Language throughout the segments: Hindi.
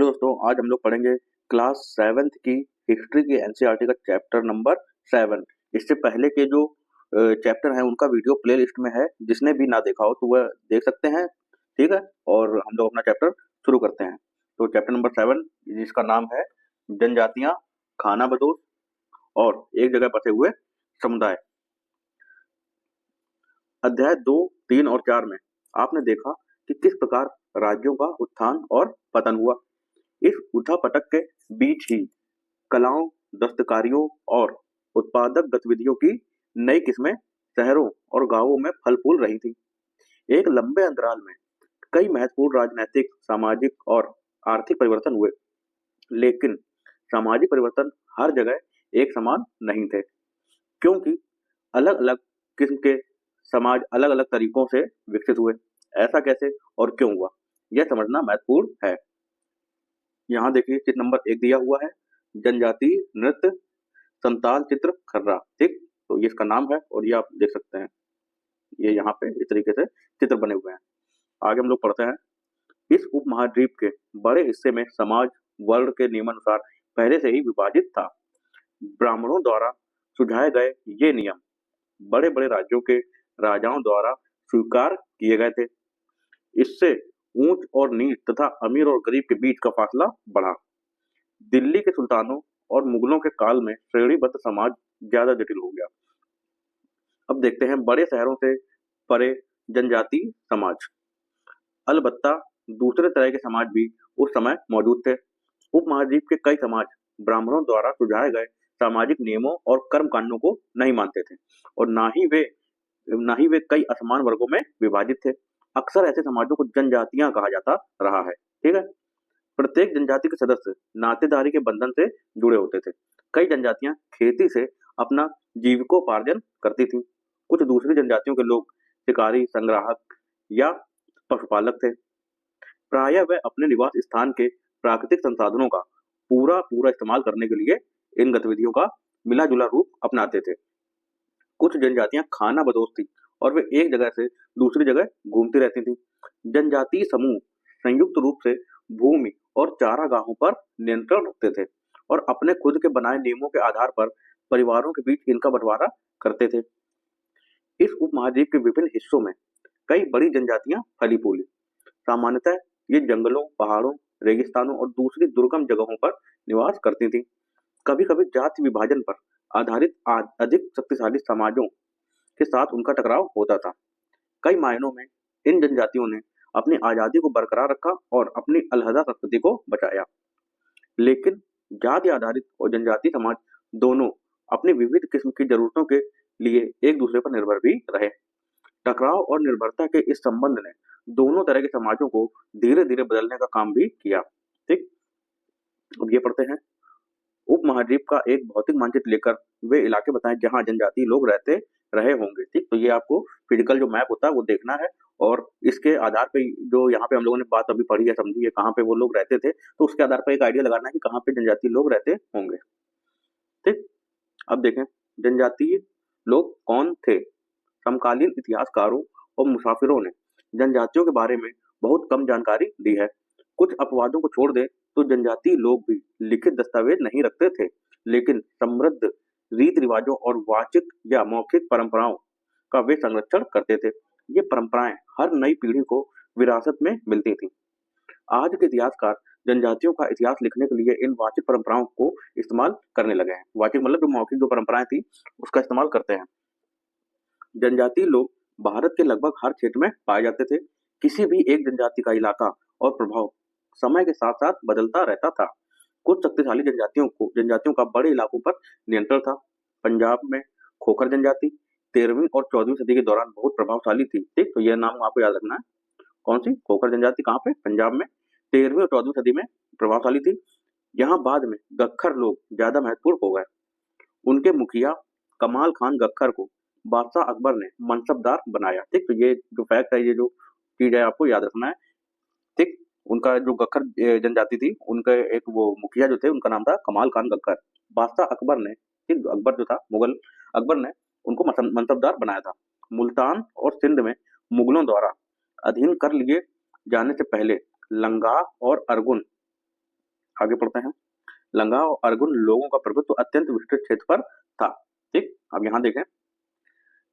हेलो दोस्तों, आज हम लोग पढ़ेंगे क्लास 7th की हिस्ट्री की एनसीईआरटी का चैप्टर नंबर 7। इससे पहले के जो चैप्टर हैं उनका वीडियो प्ले लिस्ट में है, जिसने भी ना देखा हो तो वह देख सकते हैं। ठीक है, और हम लोग अपना चैप्टर शुरू करते हैं। तो चैप्टर नंबर 7 जिसका नाम है जनजातियां, खाना बदोश और एक जगह बसे हुए समुदाय। अध्याय 2, 3 और 4 में आपने देखा कि किस प्रकार राज्यों का उत्थान और पतन हुआ। इस उठापटक के बीच ही कलाओं, दस्तकारियों और उत्पादक गतिविधियों की नई किस्में शहरों और गांवों में फल फूल रही थी। एक लंबे अंतराल में कई महत्वपूर्ण राजनैतिक, सामाजिक और आर्थिक परिवर्तन हुए, लेकिन सामाजिक परिवर्तन हर जगह एक समान नहीं थे, क्योंकि अलग अलग किस्म के समाज अलग अलग तरीकों से विकसित हुए। ऐसा कैसे और क्यों हुआ, यह समझना महत्वपूर्ण है। यहाँ देखिए चित्र नंबर 1 दिया हुआ है, जनजातीय नृत्य संताल चित्र खर्रा। ठीक, तो ये इसका नाम है और ये आप देख सकते हैं, ये यहाँ पे इस तरीके से चित्र बने हुए हैं। आगे हम लोग पढ़ते हैं। इस उपमहाद्वीप के बड़े हिस्से में समाज वर्ण के नियमानुसार पहले से ही विभाजित था। ब्राह्मणों द्वारा सुझाए गए ये नियम बड़े बड़े राज्यों के राजाओं द्वारा स्वीकार किए गए थे। इससे ऊंच और नीच तथा अमीर और गरीब के बीच का फासला बढ़ा। दिल्ली के सुल्तानों और मुगलों के काल में श्रेणीबद्ध समाज ज्यादा जटिल हो गया। अब देखते हैं बड़े शहरों से परे जनजातीय समाज। अलबत्ता दूसरे तरह के समाज भी उस समय मौजूद थे। उपमहाद्वीप के कई समाज ब्राह्मणों द्वारा सुझाए गए सामाजिक नियमों और कर्म कांडों को नहीं मानते थे, और ना ही वे कई असमान वर्गों में विभाजित थे। अक्सर ऐसे समाजों को जनजातियां कहा जाता रहा है। ठीक है, प्रत्येक जनजाति के सदस्य नातेदारी के बंधन से जुड़े होते थे। कई जनजातियां खेती से अपना जीविकोपार्जन करती थीं। कुछ दूसरी जनजातियों के लोग शिकारी, संग्राहक या पशुपालक थे। प्रायः वे अपने निवास स्थान के प्राकृतिक संसाधनों का पूरा पूरा इस्तेमाल करने के लिए इन गतिविधियों का मिला जुला रूप अपनाते थे। कुछ जनजातियां खाना बदोश थी और वे एक जगह से दूसरी जगह घूमती रहती थी। जनजातीय समूह संयुक्त रूप से भूमि और चारागाहों पर नियंत्रण रखते थे और अपने खुद के बनाए नियमों के आधार पर परिवारों के बीच इनका बंटवारा करते थे। इस उपमहाद्वीप के विभिन्न हिस्सों में कई बड़ी जनजातियां फली फूली। सामान्यतः ये जंगलों, पहाड़ों, रेगिस्तानों और दूसरी दुर्गम जगहों पर निवास करती थीं। कभी कभी जाति विभाजन पर आधारित अधिक शक्तिशाली समाजों के साथ उनका टकराव होता था। कई मायनों में इन जनजातियों ने अपनी आजादी को बरकरार रखा और अपनी अलहदा संस्कृति को बचाया, लेकिन जाति आधारित और जनजातीय समाज दोनों अपनी विविध किस्म की जरूरतों के लिए एक दूसरे पर निर्भर भी रहे। टकराव और निर्भरता के इस संबंध ने दोनों तरह के समाजों को धीरे धीरे बदलने का काम भी किया। ठीक, अब ये पढ़ते हैं। उपमहाद्वीप का एक भौतिक मानचित्र लेकर वे इलाके बताएं जहां जनजातीय लोग रहते रहे होंगे। ठीक, तो ये आपको फिजिकल जो मैप होता है वो देखना है, और इसके आधार पे जो यहाँ पे हम लोगों ने बात अभी पढ़ी है, समझी है कहाँ पे वो लोग रहते थे, तो उसके आधार पर एक आइडिया लगाना है कि कहाँ पे जनजातीय लोग रहते होंगे। ठीक, अब देखें जनजातीय लोग कौन थे। समकालीन इतिहासकारों और मुसाफिरों ने जनजातियों के बारे में बहुत कम जानकारी दी है। कुछ अपवादों को छोड़ दें तो जनजातीय लोग भी लिखित दस्तावेज नहीं रखते थे, लेकिन समृद्ध रीति रिवाजों और वाचिक या मौखिक परंपराओं का वे संरक्षण करते थे। ये परंपराएं हर नई पीढ़ी को विरासत में मिलती थीं। आज के इतिहासकार जनजातियों का इतिहास लिखने के लिए इन वाचिक परंपराओं को इस्तेमाल करने लगे हैं। वाचिक मतलब जो मौखिक जो परंपराएं थी उसका इस्तेमाल करते हैं। जनजातीय लोग भारत के लगभग हर क्षेत्र में पाए जाते थे। किसी भी एक जनजाति का इलाका और प्रभाव समय के साथ साथ बदलता रहता था। कुछ शक्तिशाली जनजातियों का बड़े इलाकों पर नियंत्रण था। पंजाब में खोखर जनजाति 13वीं और 14वीं सदी के दौरान बहुत प्रभावशाली थी। ठीक, तो यह नाम आपको याद रखना है। कौन सी खोखर जनजाति, कहाँ पे? पंजाब में 13वीं और 14वीं सदी में प्रभावशाली थी। यहाँ बाद में गक्खर लोग ज्यादा महत्वपूर्ण हो गए। उनके मुखिया कमाल खान गक्खर को बादशाह अकबर ने मनसबदार बनाया। ठीक, तो ये जो फैक्ट है, ये जो चीज है आपको याद रखना है। ठीक, उनका जो गक्खर जनजाति थी, उनके एक वो मुखिया जो थे उनका नाम था कमाल खान गक्खर। बादशाह अकबर ने, ठीक, अकबर जो था मुगल अकबर ने उनको मनसबदार बनाया था। मुल्तान और सिंध में मुगलों द्वारा अधीन कर लिए जाने से पहले लंगा और अरगुन आगे पढ़ते हैं। लंगा और अर्गुन लोगों का प्रभुत्व अत्यंत विस्तृत क्षेत्र पर था। ठीक, अब यहाँ देखें,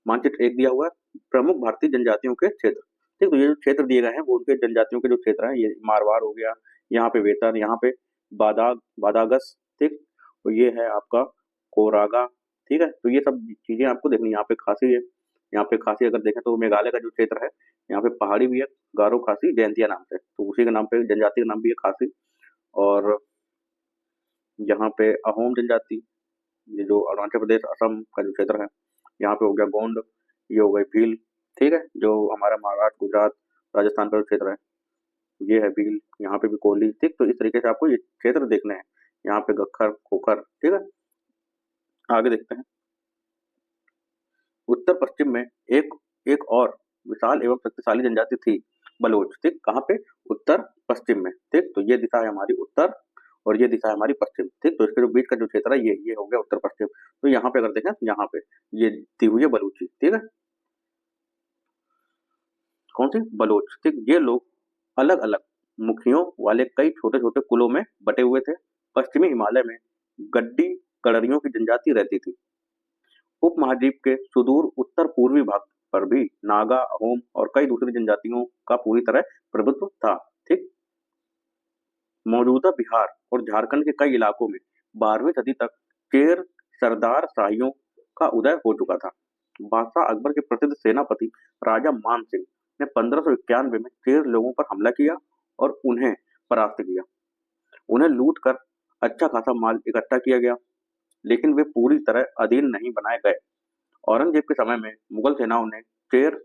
मानचित्र एक दिया हुआ है, प्रमुख भारतीय जनजातियों के क्षेत्र। ठीक, तो ये जो क्षेत्र दिए गए हैं वो उनके जनजातियों के जो क्षेत्र हैं, ये मारवाड़ हो गया, यहाँ पे वेतर, यहाँ पे बादागस। ठीक, तो ये है आपका कोरागा। ठीक है, तो ये सब चीजें आपको देखनी। यहाँ पे खासी है, यहाँ पे खासी अगर देखें तो मेघालय का जो क्षेत्र है, यहाँ पे पहाड़ी भी है, गारो खासी जयंतिया नाम से, तो उसी के नाम पे जनजाति का नाम भी है खासी। और यहाँ पे अहोम जनजाति, ये जो अरुणाचल प्रदेश असम का जो क्षेत्र है, यहाँ पे हो गया गोंड, ये हो गई भील। ठीक है, जो हमारा महाराष्ट्र गुजरात राजस्थान का जो क्षेत्र है, ये है भील, यहाँ पे भी कोहली। ठीक, तो इस तरीके से आपको ये क्षेत्र देखने हैं। यहाँ पे गखर, खोखर। ठीक है, आगे देखते हैं। उत्तर पश्चिम में एक एक और विशाल एवं शक्तिशाली जनजाति थी, बलोच। ठीक, कहाँ पे? उत्तर पश्चिम में। ठीक, तो ये दिशा है हमारी उत्तर और ये दिशा है हमारी पश्चिम। ठीक, तो इसके जो बीच का जो क्षेत्र है, ये हो गया उत्तर पश्चिम। तो यहाँ पे अगर देखें, यहाँ पे ये दी हुई है बलूची। ठीक है, कौन सी? बलोच। ठीक, ये लोग अलग अलग मुखियों वाले कई छोटे छोटे कुलों में बटे हुए थे। पश्चिमी हिमालय में गड्डी कड़रियों की जनजाति रहती थी। उपमहाद्वीप के सुदूर उत्तर पूर्वी भाग पर भी नागा, अहोम और कई दूसरी जनजातियों का पूरी तरह प्रभुत्व था। ठीक, मौजूदा बिहार और झारखंड के कई इलाकों में 12वीं सदी तक चेर सरदार शाहियों का उदय हो चुका था। बादशाह अकबर के प्रसिद्ध सेनापति राजा मान सिंह ने 1591 में चेर लोगों पर हमला किया और उन्हें परास्त किया। उन्हें लूट कर अच्छा खासा माल इकट्ठा किया गया, लेकिन वे पूरी तरह अधीन नहीं बनाए गए। औरंगजेब के समय में मुगल सेनाओं ने चेर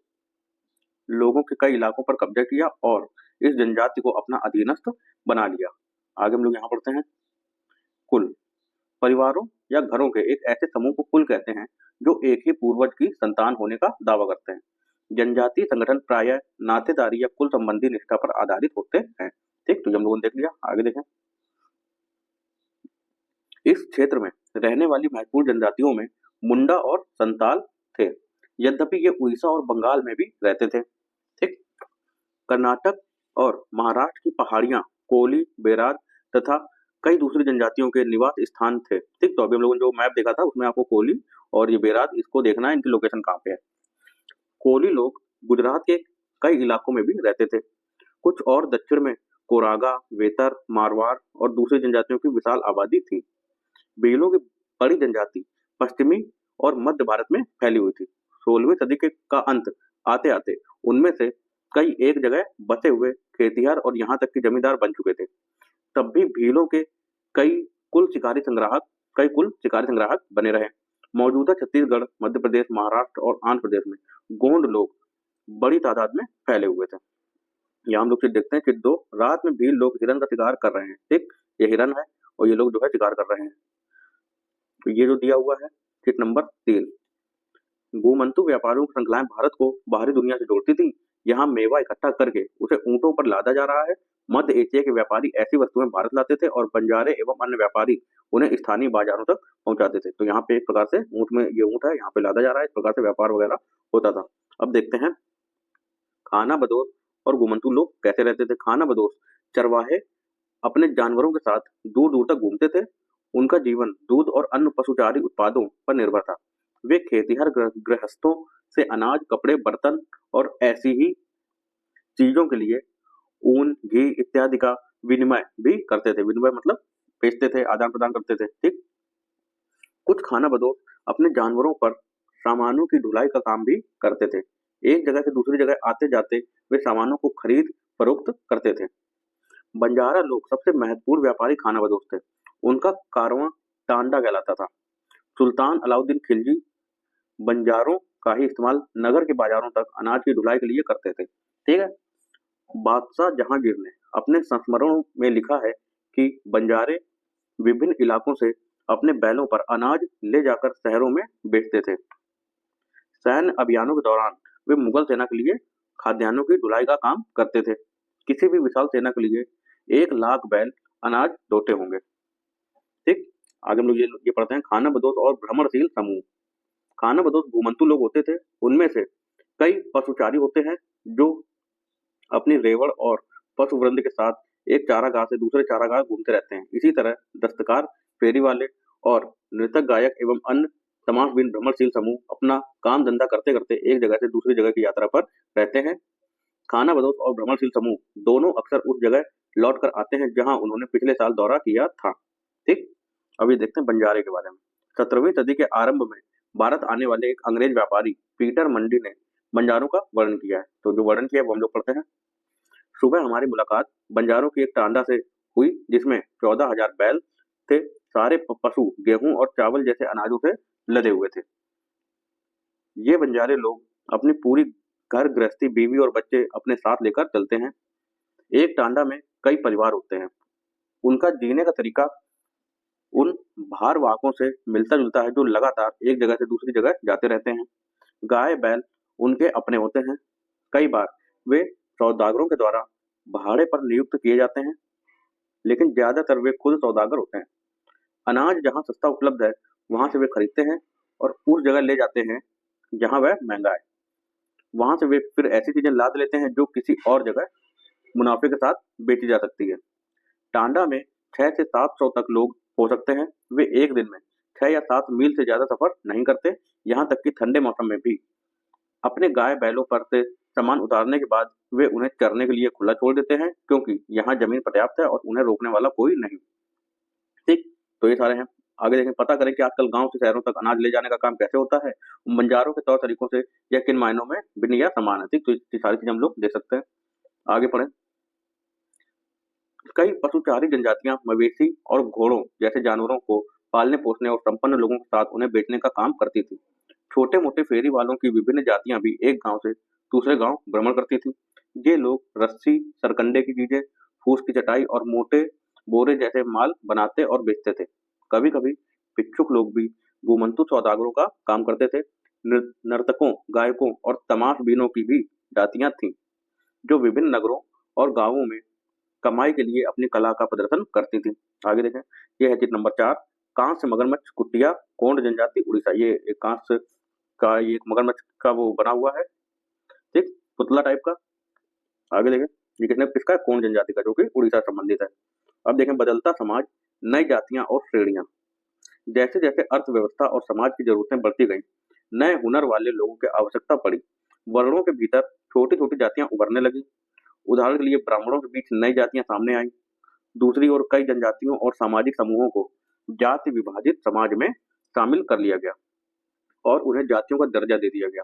लोगों के कई इलाकों पर कब्जा किया और इस जनजाति को अपना अधीनस्थ बना लिया। आगे हम लोग यहाँ पढ़ते हैं। कुल परिवारों या घरों के एक ऐसे समूह को कुल कहते हैं जो एक ही पूर्वज की संतान होने का दावा करते हैं। जनजातीय संगठन प्रायः नातेदारी या कुल संबंधी निष्ठा पर आधारित होते हैं। ठीक, तो हम लोगों ने देख लिया। आगे देखें। इस क्षेत्र में रहने वाली महत्वपूर्ण जनजातियों में मुंडा और संताल थे, यद्यपि ये उड़ीसा और बंगाल में भी रहते थे। ठीक, कर्नाटक और महाराष्ट्र की पहाड़ियां कोली, बेराद तथा कई दूसरी जनजातियों के निवास स्थान थे। ठीक, तो अभी हम लोगों ने जो मैप देखा था उसमें आपको कोली और ये बेराद, इसको देखना है, इनकी लोकेशन कहाँ पे है। कोली लोग गुजरात के कई इलाकों में भी रहते थे। कुछ और दक्षिण में कोरागा, वेतर, मारवाड़ और दूसरी जनजातियों की विशाल आबादी थी। भीलों की बड़ी जनजाति पश्चिमी और मध्य भारत में फैली हुई थी। 16वीं सदी के का अंत आते आते उनमें से कई एक जगह बसे हुए खेतिहर और यहाँ तक कि जमींदार बन चुके थे। तब भी भीलों के कई कुल शिकारी संग्राहक बने रहे। मौजूदा छत्तीसगढ़, मध्य प्रदेश, महाराष्ट्र और आंध्र प्रदेश में गोंड लोग बड़ी तादाद में फैले हुए थे। यहाँ हम लोग चित्र देखते हैं। चित्र 2, रात में भील लोग हिरन का शिकार कर रहे हैं। ठीक, ये हिरन है और ये लोग जो है शिकार कर रहे हैं। तो ये जो दिया हुआ है चित्र नंबर 3, घुमंतु व्यापारियों की श्रृंखलाएं भारत को बाहरी दुनिया से जोड़ती थी। यहाँ मेवा इकट्ठा करके उसे ऊंटों पर लादा जा रहा है। मध्य एशिया के व्यापारी ऐसी वस्तुएं भारत लाते थे और बंजारे एवं अन्य व्यापारी उन्हें स्थानीय बाजारों तक पहुंचाते थे। तो यहाँ पे एक प्रकार से ऊंट में, ये ऊंट है, यहाँ पे लादा जा रहा है, इस प्रकार से व्यापार वगैरह होता था। अब देखते हैं खाना बदोश और घुमंतु लोग कैसे रहते थे। खाना बदोश चरवाहे अपने जानवरों के साथ दूर दूर तक घूमते थे। उनका जीवन दूध और अन्य पशुचारी उत्पादों पर निर्भर था। वे खेतिहर गृहस्थों से अनाज, कपड़े, बर्तन और ऐसी ही चीजों के लिए ऊन, घी इत्यादि का विनिमय भी करते थे। विनिमय मतलब बेचते थे, आदान प्रदान करते थे। ठीक, कुछ खाना बदोश अपने जानवरों पर सामानों की ढुलाई का काम भी करते थे। एक जगह से दूसरी जगह आते जाते वे सामानों को खरीद फरोख्त करते थे। बंजारा लोग सबसे महत्वपूर्ण व्यापारी खाना बदोश थे। उनका कारवां टांडा कहलाता था। सुल्तान अलाउद्दीन खिलजी बंजारों का ही इस्तेमाल नगर के बाजारों तक अनाज की ढुलाई के लिए करते थे। ठीक है, बादशाह जहांगीर ने अपने संस्मरणों में लिखा है कि बंजारे विभिन्न इलाकों से अपने बैलों पर अनाज ले जाकर शहरों में बेचते थे। सैन्य अभियानों के दौरान वे मुगल सेना के लिए खाद्यान्नों की ढुलाई का काम करते थे। किसी भी विशाल सेना के लिए 1 लाख बैल अनाज ढोते होंगे। ठीक, आगे हम लोग ये पढ़ते हैं। खाना बदोश और भ्रमणशील समूह। खाना बदोश घुमंतु लोग होते थे। उनमें से कई पशुचारी होते हैं जो अपनी रेवड़ और पशु वृंद के साथ एक चारागाह से दूसरे चारागाह घूमते रहते हैं। इसी तरह दस्तकार, फेरी वाले और नृतक, गायक एवं अन्य तमाशबीन भ्रमणशील समूह अपना काम धंधा करते करते एक जगह से दूसरी जगह की यात्रा पर रहते हैं। खानाबदोश और भ्रमणशील समूह दोनों अक्सर उस जगह लौट कर आते हैं जहां उन्होंने पिछले साल दौरा किया था। ठीक, अभी देखते हैं बंजारे के बारे में। 17वीं सदी के आरंभ में भारत आने वाले एक अंग्रेज व्यापारी पीटर मंडी ने बंजारों का वर्णन किया है। तो जो वर्णन किया है वो हम लोग पढ़ते हैं। सुबह हमारी मुलाकात बंजारों की एक टांडा से हुई जिसमें 14,000 बैल थे। सारे पशु गेहूं और चावल जैसे अनाजों से लदे हुए थे। ये बंजारे लोग अपनी पूरी घर गृहस्थी, बीवी और बच्चे अपने साथ लेकर चलते हैं। एक टांडा में कई परिवार होते हैं। उनका जीने का तरीका उन भार वाहकों से मिलता जुलता है जो लगातार एक जगह से दूसरी जगह जाते रहते हैं। गाय बैल उनके अपने होते हैं। कई बार वे सौदागरों के द्वारा भाड़े पर नियुक्त किए जाते हैं, लेकिन ज्यादातर वे खुद सौदागर होते हैं। अनाज जहाँ सस्ता उपलब्ध है वहां से वे खरीदते हैं और उस जगह ले जाते हैं जहां वह महंगा है। वहां से वे फिर ऐसी चीजें लाद लेते हैं जो किसी और जगह मुनाफे के साथ बेची जा सकती है। टांडा में 6 से 700 तक लोग हो सकते हैं। वे एक दिन में 6 या 7 मील से ज्यादा सफर नहीं करते। यहाँ तक कि ठंडे मौसम में भी अपने गाय बैलों पर से सामान उतारने के बाद वे उन्हें चरने के लिए खुला छोड़ देते हैं, क्योंकि यहाँ जमीन पर्याप्त है और उन्हें रोकने वाला कोई नहीं। ठीक, तो ये सारे हैं। आगे देखें, पता करें कि आजकल गांव से शहरों तक अनाज ले जाने का काम कैसे होता है। बंजारों के तौर तरीकों से यह किन मायनों में भिन्न या समान है। ठीक, तो ये सारी चीजें हम लोग देख सकते हैं। आगे पढ़ें। कई पशुचारी जनजातियां मवेशी और घोड़ों जैसे जानवरों को पालने पोसने और संपन्न लोगों के साथ उन्हें बेचने का काम करती थी। छोटे मोटे फेरी वालों की विभिन्न जातियां भी एक गांव से दूसरे गांव भ्रमण करती थी। ये लोग रस्सी, सरकंडे की चीजें, फूस की चटाई और मोटे बोरे जैसे माल बनाते और बेचते थे। कभी कभी भिक्षुक लोग भी घुमंतु सौदागरों का काम करते थे। नर्तकों, गायकों और तमाशबीनों की भी जातियां थीं जो विभिन्न नगरों और गांवों में कमाई के लिए अपनी कला का प्रदर्शन करती थी। आगे देखें, ये है चित्र नंबर 4। कांस्य मगरमच्छ कुटिया कोंड जनजाति उड़ीसा। ये एक कांस्य का ये एक मगरमच्छ का वो बना हुआ है, ठीक, पुतला टाइप का। आगे देखें, ये किसका है? कोंड जनजाति का, जो कि उड़ीसा से संबंधित है। अब देखें, बदलता समाज, नई जातियां और श्रेणियां। जैसे जैसे अर्थव्यवस्था और समाज की जरूरतें बढ़ती गई, नए हुनर वाले लोगों की आवश्यकता पड़ी। वर्णों के भीतर छोटी छोटी जातियां उभरने लगी। उदाहरण के लिए ब्राह्मणों के बीच नई जातियां सामने आई। दूसरी ओर कई जनजातियों और सामाजिक समूहों को जाति विभाजित समाज में शामिल कर लिया गया और उन्हें जातियों का दर्जा दे दिया गया।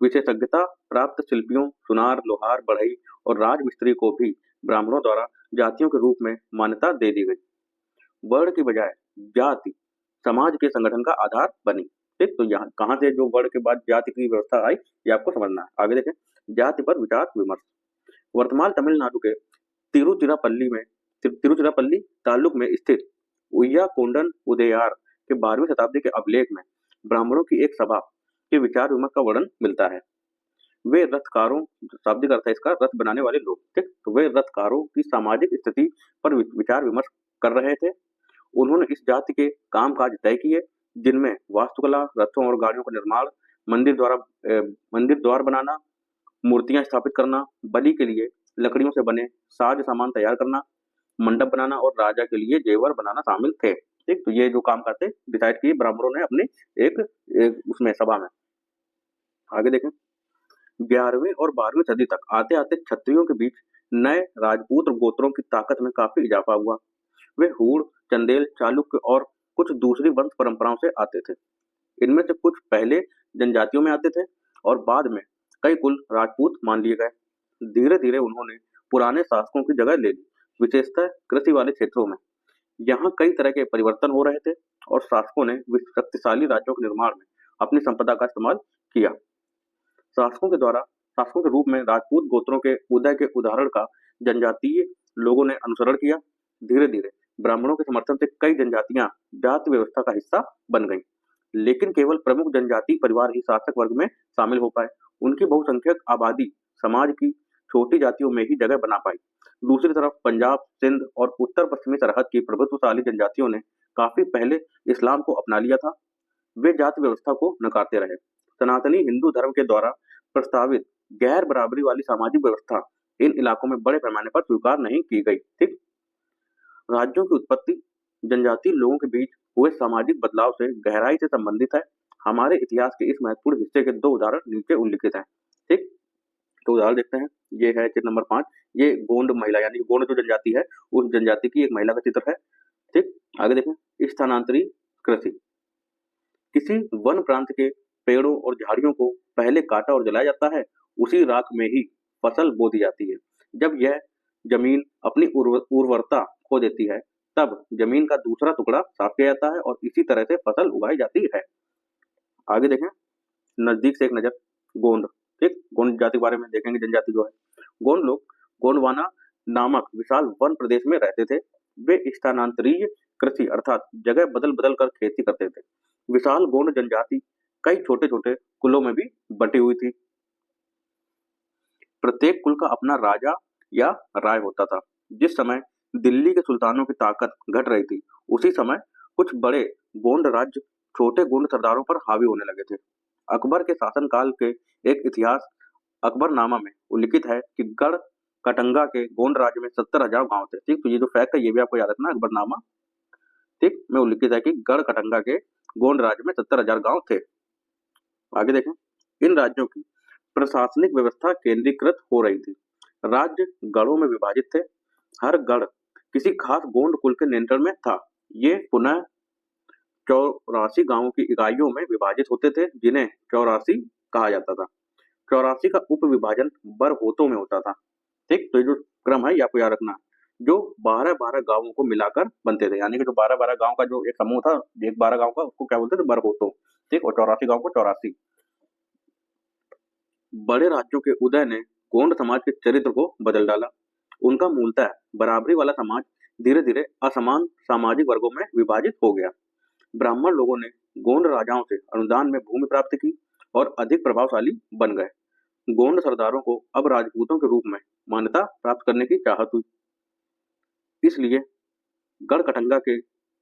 विशेषज्ञता प्राप्त शिल्पियों, सुनार, लोहार, बढ़ई और राजमिस्त्री को भी ब्राह्मणों द्वारा जातियों के रूप में मान्यता दे दी गई। वर्ण की बजाय जाति समाज के संगठन का आधार बनी। ठीक, तो यहाँ कहाँ से जो वर्ण के बाद जाति की व्यवस्था आई, ये आपको समझना है। आगे देखें, जाति पर विचार विमर्श। वर्तमान तमिलनाडु के तिरुचिरापल्ली ताल्लुक में स्थित उय्याकोंडन उदययार के 12वीं शताब्दी के अभिलेख में ब्राह्मणों की एक सभा के विचार विमर्श का वर्णन मिलता है। वे रथकारों, शाब्दिक अर्थ है इसका रथ बनाने वाले लोग, ठीक, तो वे रथकारों की सामाजिक स्थिति पर विचार विमर्श कर रहे थे। उन्होंने इस जाति के कामकाज तय किए जिनमें वास्तुकला, रथों और गाड़ियों का निर्माण, मंदिर द्वार बनाना, मूर्तियां स्थापित करना, बलि के लिए लकड़ियों से बने साज सामान तैयार करना, मंडप बनाना और राजा के लिए जेवर बनाना शामिल थे। ठीक, तो ये जो काम करते डिसाइड किए ब्राह्मणों ने अपनी एक उसमें सभा में। आगे देखें, 11वीं और 12वीं सदी तक आते आते क्षत्रियों के बीच नए राजपूत गोत्रों की ताकत में काफी इजाफा हुआ। वे हूण, चंदेल, चालुक्य और कुछ दूसरी वंश परंपराओं से आते थे। इनमें से कुछ पहले जनजातियों में आते थे और बाद में कई कुल राजपूत मान लिए गए। धीरे धीरे उन्होंने पुराने शासकों की जगह ले ली, विशेषतः कृषि वाले क्षेत्रों में। यहाँ कई तरह के परिवर्तन हो रहे थे और शासकों ने शक्तिशाली राज्यों के निर्माण में अपनी संपदा का इस्तेमाल किया। शासकों के रूप में राजपूत गोत्रों के उदय के उदाहरण का जनजातीय लोगों ने अनुसरण किया। धीरे धीरे ब्राह्मणों के समर्थन से कई जनजातियां जाति व्यवस्था का हिस्सा बन गईं, लेकिन केवल प्रमुख जनजाति परिवार ही शासक वर्ग में शामिल हो पाए। उनकी बहुसंख्यक आबादी समाज की छोटी जातियों में ही जगह बना पाई। दूसरी तरफ पंजाब, सिंध और उत्तर पश्चिमी सरहद की प्रभुत्वशाली जनजातियों ने काफी पहले इस्लाम को अपना लिया था। वे जाति व्यवस्था को नकारते रहे। सनातनी हिंदू धर्म के द्वारा प्रस्तावित गैर बराबरी वाली सामाजिक व्यवस्था इन इलाकों में बड़े पैमाने पर स्वीकार नहीं की गई। ठीक, राज्यों की उत्पत्ति जनजातीय लोगों के बीच हुए सामाजिक बदलाव से गहराई से संबंधित है। हमारे इतिहास के इस महत्वपूर्ण हिस्से के दो उदाहरण नीचे उल्लिखित हैं। ठीक, तो उदाहरण देखते हैं। ये है चित्र नंबर 5। ये गोंड महिला यानी गोंड जो जनजाति है उस जनजाति की एक महिला का चित्र है। ठीक, आगे देखें। स्थानांतरित कृषि, किसी वन प्रांत के पेड़ों और झाड़ियों को पहले काटा और जलाया जाता है, उसी राख में ही फसल बो दी जाती है। जब यह जमीन अपनी उर्वरता खो देती है तब जमीन का दूसरा टुकड़ा साफ किया जाता है और इसी तरह से फसल उगाई जाती है। आगे देखें, नजदीक से एक नजर। गोंड, ठीक, गोंड जाति के बारे में देखेंगे। जनजाति जो है गोंड लोग गोंडवाना नामक विशाल वन प्रदेश में रहते थे। वे स्थानांतरीय कृषि अर्थात जगह बदल बदल कर खेती करते थे। विशाल गोंड जनजाति कई छोटे छोटे कुलों में भी बटी हुई थी। प्रत्येक कुल का अपना राजा या राय होता था। जिस समय दिल्ली के सुल्तानों की ताकत घट रही थी उसी समय कुछ बड़े गोंड राज्य छोटे गोंड सरदारों पर हावी होने लगे थे। अकबर के शासनकाल के एक इतिहास अकबरनामा में उल्लिखित है कि गढ़ कटंगा के गोंड राज्य में 70,000 गांव थे। ठीक, तो ये जो फैक्ट है ये भी आपको याद रखना। अकबरनामा ठीक में उल्लिखित है कि गढ़ कटंगा के गोंड राज्य में 70,000 गांव थे। आगे देखें। इन राज्यों की प्रशासनिक व्यवस्था केंद्रीकृत हो रही थी। राज्य गढ़ों में विभाजित थे। हर गढ़ किसी खास गोंड कुल के नियंत्रण में था। ये पुनः 84 गांवों की इकाइयों में विभाजित होते थे जिन्हें 84 कहा जाता था। 84 का उप विभाजन बरहोतों में होता था। ठीक, तो ये जो क्रम है ये आपको याद रखना, जो 12-12 गांवों को मिलाकर बनते थे। यानी कि जो 12-12 गांव का जो एक समूह था, एक 12 गांव का, उसको क्या बोलते थे? बरहोतों। ठीक, और 84 गांव को 84। बड़े राज्यों के उदय ने गोंड समाज के चरित्र को बदल डाला। उनका मूलतः बराबरी वाला समाज धीरे धीरे असमान सामाजिक वर्गों में विभाजित हो गया। ब्राह्मण लोगों ने गोंड राजाओं से अनुदान में भूमि प्राप्त की और अधिक प्रभावशाली बन गए। गोंड सरदारों को अब राजपूतों के रूप में मान्यता प्राप्त करने की चाहत हुई। इसलिए गढ़कटंगा के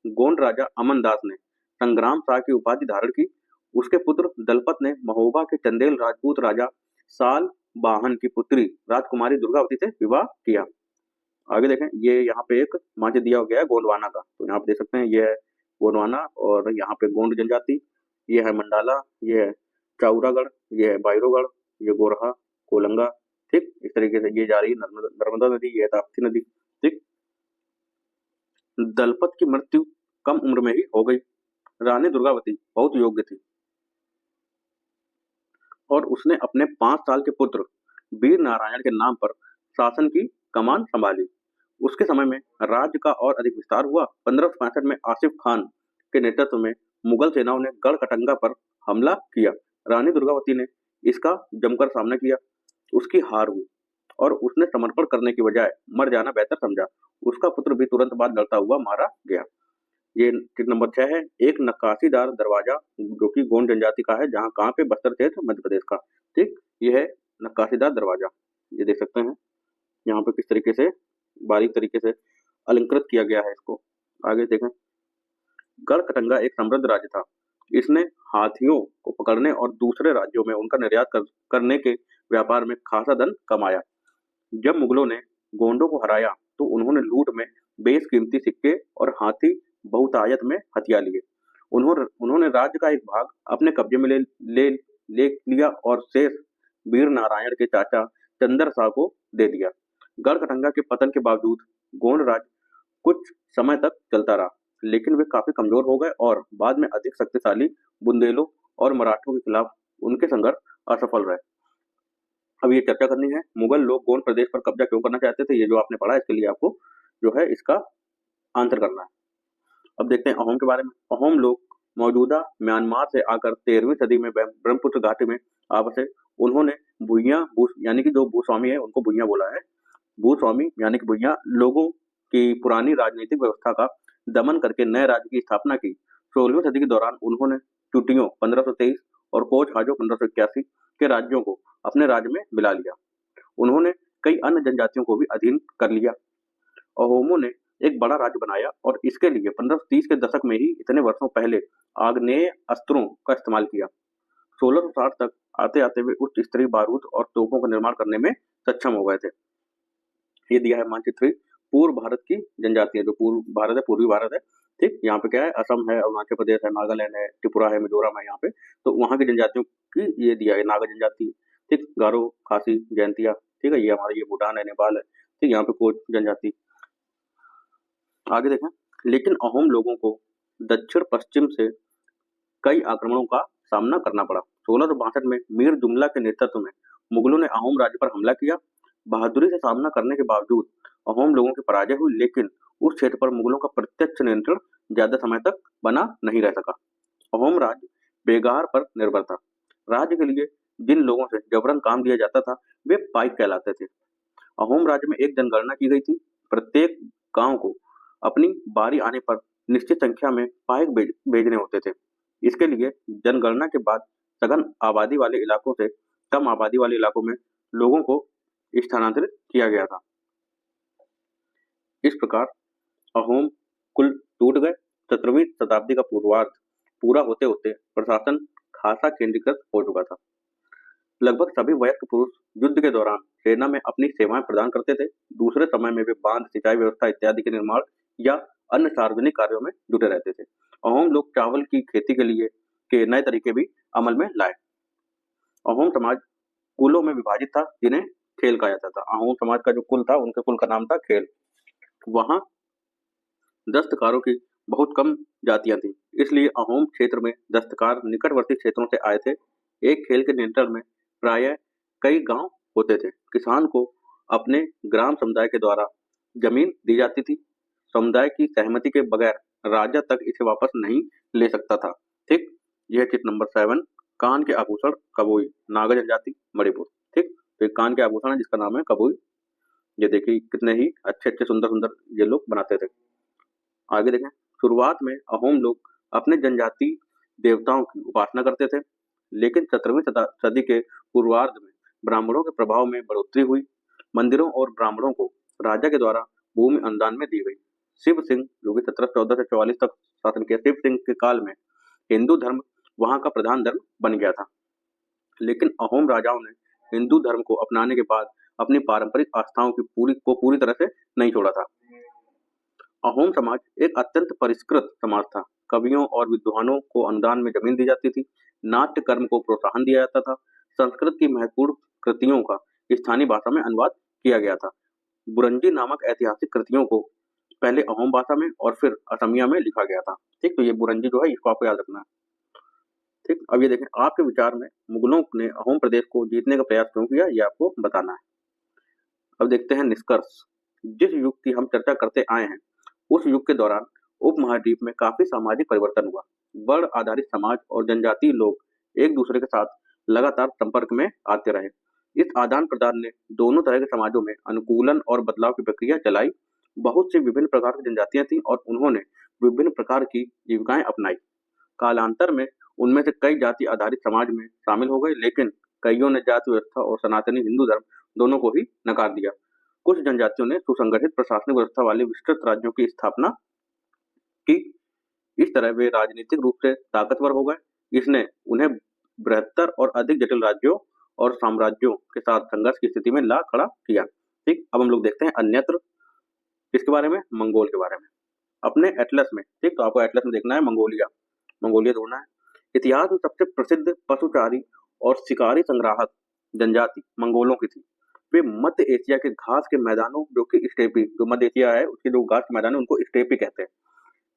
गोंड राजा अमनदास ने संग्राम शाह की उपाधि धारण की। उसके पुत्र दलपत ने महोबा के चंदेल राजपूत राजा साल बाहन की पुत्री राजकुमारी दुर्गावती से विवाह किया। आगे देखें, ये यहाँ पे एक मांझे दिया गया है गोंडवाना का, तो यहाँ पे देख सकते हैं ये है गोंडवाना और यहाँ पे गोंड जनजाति, ये है मंडाला, ये है चाउरागढ़, ये है बायरोगढ़, ये गोरहा, कोलंगा। ठीक, इस तरीके से ये जा रही है नर्मदा नदी, ये है ताप्ती नदी। ठीक, दलपत की मृत्यु कम उम्र में ही हो गई। रानी दुर्गावती बहुत योग्य थी और उसने अपने 5 साल के पुत्र वीर नारायण के नाम पर शासन की कमान संभाली। उसके समय में राज्य का और अधिक विस्तार हुआ। 1565 में आसिफ खान के नेतृत्व में मुगल सेनाओं ने गढ़कटंगा पर हमला किया। रानी दुर्गावती ने इसका जमकर सामना किया। उसकी हार हुई और उसने समर्पण करने की बजाय मर जाना बेहतर समझा। उसका पुत्र भी तुरंत बाद लड़ता हुआ मारा गया। ये चित्र नंबर 6 है। एक नक्काशीदार दरवाजा जो कि गोंड जनजाति का है, जहाँ कहाँ पे? बस्तर क्षेत्र मध्य प्रदेश का। ठीक, ये है नक्काशीदार दरवाजा, ये देख सकते हैं यहाँ पे किस तरीके से बारीक तरीके से अलंकृत किया गया है इसको। आगे देखें। गढ़कटंगा एक समृद्ध राज्य था। इसने हाथियों को पकड़ने और दूसरे राज्यों में उनका निर्यात करने के व्यापार में खासा धन कमाया। जब मुगलों ने गोंडों को हराया तो उन्होंने लूट में बेशकीमती सिक्के और हाथी बहुतायत में हथिया लिए। उन्होंने राज्य का एक भाग अपने कब्जे में ले लिया और शेष वीर नारायण के चाचा चंदर शाह को दे दिया। गढ़कटंगा के पतन के बावजूद गोंड राज्य कुछ समय तक चलता रहा, लेकिन वे काफी कमजोर हो गए और बाद में अधिक शक्तिशाली बुंदेलों और मराठों के खिलाफ उनके संघर्ष असफल रहे। अब ये चर्चा करनी है, मुगल लोग गोंड प्रदेश पर कब्जा क्यों करना चाहते थे? ये जो आपने पढ़ा इसके लिए आपको जो है इसका आंसर करना है। अब देखते हैं अहोम के बारे में। अहोम लोग मौजूदा म्यांमार से आकर 13वीं सदी में ब्रह्मपुत्र घाटी में आ बसे। उन्होंने भुइयां यानी कि जो भूस्वामी है उनको भुइयां बोला है। भूस्वामी यानी कि भुइयां लोगों की पुरानी राजनीतिक व्यवस्था का दमन करके नए राज्य की स्थापना की। 16वीं सदी के दौरान उन्होंने चुटियों 1523 और कोच हाजो 1581 के राज्यों को अपने राज्य में मिला लिया। उन्होंने कई अन्य जनजातियों को भी अधीन कर लिया। अहोमों ने एक बड़ा राज्य बनाया और इसके लिए 1530 के दशक में ही इतने वर्षों पहले आग्नेय अस्त्रों का इस्तेमाल किया। 1660 तक आते आते वे उच्च स्तरीय बारूद और तोपों का निर्माण करने में सक्षम हो गए थे। ये दिया है मानचित्र पूर्व भारत की जनजातियां, जो पूर्व भारत है, पूर्वी भारत है। ठीक, यहाँ पे क्या है, असम है, अरुणाचल प्रदेश है, नागालैंड है, त्रिपुरा है, मिजोरम है यहाँ पे। तो वहाँ की जनजातियों की ये दिया है, नागा जनजाति, ठीक, गारो, खासी, जयंतिया, ठीक है, ये हमारा ये भूटान है, नेपाल है, ठीक, यहाँ पे कोच जनजाति। आगे देखें, लेकिन अहोम लोगों को दक्षिण पश्चिम से कई आक्रमणों का सामना करना पड़ा। 1662 में मीर जुमला के नेतृत्व में मुगलों ने अहोम राज्य पर हमला किया। बहादुरी से सामना करने के बावजूद अहोम लोगों की पराजय हुई, लेकिन उस क्षेत्र पर मुगलों का प्रत्यक्ष नियंत्रण ज्यादा समय तक बना नहीं रह सका। अहोम राज्य बेगार पर निर्भर था। राज्य के लिए जिन लोगों से जबरन काम दिया जाता था वे पाइक कहलाते थे। अहोम राज्य में एक जनगणना की गई थी। प्रत्येक गांव को अपनी बारी आने पर निश्चित संख्या में पाइक भेजने होते थे। इसके लिए जनगणना के बाद सघन आबादी वाले इलाकों से कम आबादी वाले इलाकों में लोगों को स्थानांतरित किया गया था। इस प्रकार अहोम कुल टूट गए। 17वीं शताब्दी का पूर्वार्ध पूरा होते होते प्रशासन खासा केंद्रीकृत हो चुका था। लगभग सभी वयस्क पुरुष युद्ध के दौरान सेना में अपनी सेवाएं प्रदान करते थे। दूसरे समय में वे बांध, सिंचाई व्यवस्था इत्यादि के निर्माण या अन्य सार्वजनिक कार्यों में जुटे रहते थे। अहोम लोग चावल की खेती के लिए के नए तरीके भी अमल में लाए। अहोम समाज कुलों में विभाजित था, जिन्हें खेल कहा जाता था। अहोम समाज का जो कुल था, उनके कुल का नाम था खेल। वहां दस्तकारों की बहुत कम जातियां थी, इसलिए अहोम क्षेत्र में दस्तकार निकटवर्ती क्षेत्रों से आए थे। एक खेल के नियंत्रण में प्रायः कई गांव होते थे। किसान को अपने ग्राम समुदाय के द्वारा जमीन दी जाती थी। समुदाय की सहमति के बगैर राजा तक इसे वापस नहीं ले सकता था। ठीक, यह चित्र नंबर 7, कान के आभूषण कबोई, नागा जनजाति, मणिपुर। ठीक, तो एक कान के आभूषण है जिसका नाम है कबोई। ये देखिए कितने ही अच्छे अच्छे सुंदर सुंदर ये लोग बनाते थे। आगे देखें, शुरुआत में अहोम लोग अपने जनजाति देवताओं की उपासना करते थे, लेकिन 17वीं सदी के पूर्वार्ध में ब्राह्मणों के प्रभाव में बढ़ोतरी हुई। मंदिरों और ब्राह्मणों को राजा के द्वारा भूमि अनुदान में दी गई। शिव सिंह, जो कि 1714 से 44 तक शासन किया, शिव सिंह के काल में हिंदू धर्म वहां का प्रधान धर्म बन गया था। लेकिन अहोम राजाओं ने हिंदू धर्म को अपनाने के बाद अपनी पारंपरिक आस्थाओं की पूरी तरह से नहीं छोड़ा था। अहोम समाज एक अत्यंत परिष्कृत समाज था। कवियों और विद्वानों को अनुदान में जमीन दी जाती थी। नाट्य कर्म को प्रोत्साहन दिया जाता था। संस्कृत की महत्वपूर्ण कृतियों का स्थानीय भाषा में अनुवाद किया गया था। बुरंजी नामक ऐतिहासिक कृतियों को पहले अहोम भाषा में और फिर असमिया में लिखा गया था। ठीक, तो ये बुरंजी जो है इसको आपको याद रखना है। ठीक, अब ये देखें, आपके विचार में मुगलों ने अहोम प्रदेश को जीतने का प्रयास क्यों किया, ये आपको बताना है। अब देखते हैं निष्कर्ष। जिस युग की हम चर्चा करते आए हैं, उस युग के दौरान उपमहाद्वीप में काफी सामाजिक परिवर्तन हुआ। वर्ण आधारित समाज और जनजातीय लोग एक दूसरे के साथ लगातार संपर्क में आते रहे। इस आदान प्रदान ने दोनों तरह के समाजों में अनुकूलन और बदलाव की प्रक्रिया चलाई। बहुत सी विभिन्न प्रकार की जनजातियां थीं और उन्होंने विभिन्न प्रकार की जीविकाएं अपनाई। कालांतर में उनमें से कई जाति आधारित समाज में शामिल हो गए, लेकिन कईयों ने जाति व्यवस्था और सनातनी हिंदू धर्म दोनों को ही नकार दिया। कुछ जनजातियों ने सुसंगठित प्रशासनिक व्यवस्था वाले विस्तृत राज्यों की स्थापना की। इस तरह वे राजनीतिक रूप से ताकतवर हो गए। इसने उन्हें बृहत्तर और अधिक जटिल राज्यों और साम्राज्यों के साथ संघर्ष की स्थिति में ला खड़ा किया। ठीक, अब हम लोग देखते हैं अन्यत्र इसके बारे में, मंगोल के बारे में। अपने एटलस में, ठीक, तो आपको एटलस में देखना है मंगोलिया ढूंढना है। इतिहास में सबसे प्रसिद्ध पशुचारी और शिकारी संग्राहक जनजाति मंगोलों की थी। वे मध्य एशिया के घास के मैदानों, जो कि स्टेपी, जो मध्य एशिया है उसके जो घास के मैदान है उनको स्टेपी कहते हैं,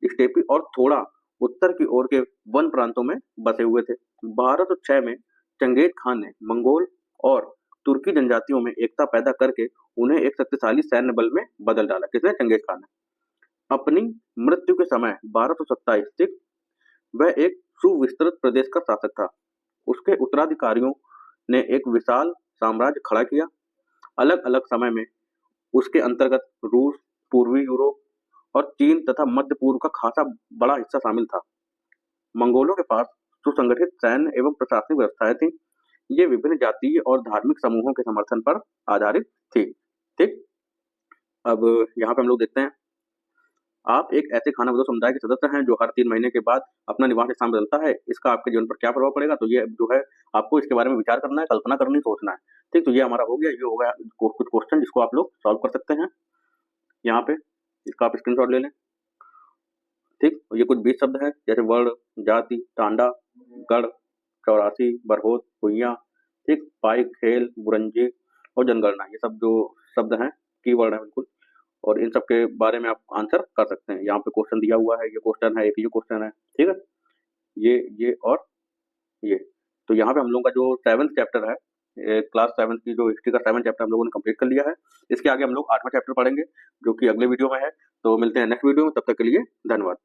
स्टेपी और थोड़ा उत्तर की ओर के वन प्रांतों में बसे हुए थे। 1206 में चंगेज खान ने मंगोल और तुर्की जनजातियों में एकता पैदा करके उन्हें एक शक्तिशाली सैन्य बल में बदल डाला। किसने? चंगेज खान ने। अपनी मृत्यु के समय 1227 तक वह एक सुविस्तृत प्रदेश का शासक था। उसके उत्तराधिकारियों ने एक विशाल साम्राज्य खड़ा किया। अलग अलग समय में उसके अंतर्गत रूस, पूर्वी यूरोप और चीन तथा मध्य पूर्व का खासा बड़ा हिस्सा शामिल था। मंगोलों के पास सुसंगठित सैन्य एवं प्रशासनिक व्यवस्थाएं थी। ये विभिन्न जातीय और धार्मिक समूहों के समर्थन पर आधारित थी। ठीक, अब यहाँ पे हम लोग देखते हैं आप एक ऐसे खानाबदोश समुदाय के सदस्य हैं जो हर 3 महीने के बाद अपना निवास स्थान बदलता है। इसका आपके जीवन पर क्या प्रभाव पड़ेगा? तो ये जो है आपको इसके बारे में विचार करना है, कल्पना करनी, सोचना है। ठीक, तो ये हमारा हो गया। ये हो गया कुछ क्वेश्चन जिसको आप लोग सॉल्व कर सकते हैं यहाँ पे। इसका आप स्क्रीनशॉट ले लें। ठीक, ये कुछ 20 शब्द हैं जैसे वर्ण, जाति, टांडा, गढ़, 84, बरहोत, भुइयां, ठीक, पाइक, खेल, बुरंजी और जनगणना। ये सब जो शब्द हैं कीवर्ड है बिल्कुल, और इन सब के बारे में आप आंसर कर सकते हैं। यहाँ पे क्वेश्चन दिया हुआ है, ये क्वेश्चन है, एक ये क्वेश्चन है। ठीक है, ये और ये। तो यहाँ पे हम लोगों का जो 7th चैप्टर है, क्लास 7 की जो हिस्ट्री का 7 चैप्टर हम लोगों ने कंप्लीट कर लिया है। इसके आगे हम लोग 8वां चैप्टर पढ़ेंगे जो कि अगले वीडियो में है। तो मिलते हैं नेक्स्ट वीडियो में, तब तक के लिए धन्यवाद।